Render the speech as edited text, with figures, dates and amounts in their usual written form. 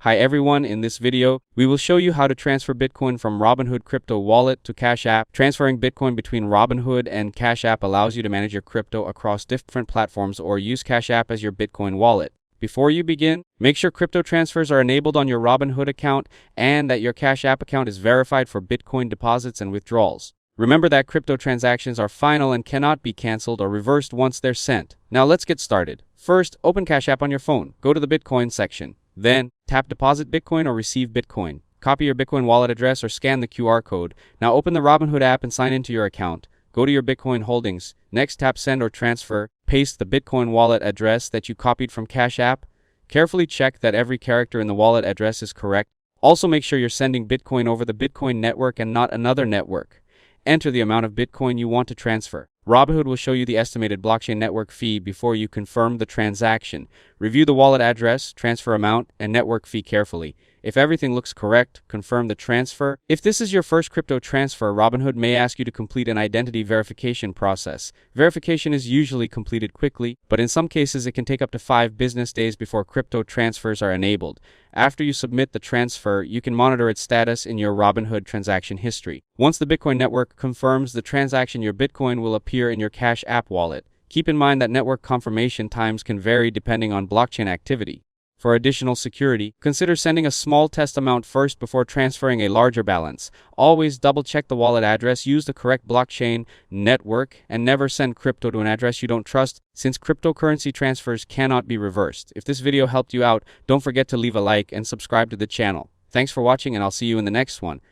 Hi everyone, in this video, we will show you how to transfer Bitcoin from Robinhood crypto wallet to Cash App. Transferring Bitcoin between Robinhood and Cash App allows you to manage your crypto across different platforms or use Cash App as your Bitcoin wallet. Before you begin, make sure crypto transfers are enabled on your Robinhood account and that your Cash App account is verified for Bitcoin deposits and withdrawals. Remember that crypto transactions are final and cannot be canceled or reversed once they're sent. Now let's get started. First, open Cash App on your phone. Go to the Bitcoin section. Then, tap Deposit Bitcoin or Receive Bitcoin. Copy your Bitcoin wallet address or scan the QR code. Now open the Robinhood app and sign into your account. Go to your Bitcoin holdings. Next, tap Send or Transfer. Paste the Bitcoin wallet address that you copied from Cash App. Carefully check that every character in the wallet address is correct. Also make sure you're sending Bitcoin over the Bitcoin network and not another network. Enter the amount of Bitcoin you want to transfer. Robinhood will show you the estimated blockchain network fee before you confirm the transaction. Review the wallet address, transfer amount, and network fee carefully. If everything looks correct, confirm the transfer. If this is your first crypto transfer, Robinhood may ask you to complete an identity verification process. Verification is usually completed quickly, but in some cases it can take up to 5 business days before crypto transfers are enabled. After you submit the transfer, you can monitor its status in your Robinhood transaction history. Once the Bitcoin network confirms the transaction, your Bitcoin will appear in your Cash App wallet. Keep in mind that network confirmation times can vary depending on blockchain activity. For additional security, consider sending a small test amount first before transferring a larger balance. Always double-check the wallet address, use the correct blockchain network, and never send crypto to an address you don't trust, since cryptocurrency transfers cannot be reversed. If this video helped you out, don't forget to leave a like and subscribe to the channel. Thanks for watching, and I'll see you in the next one.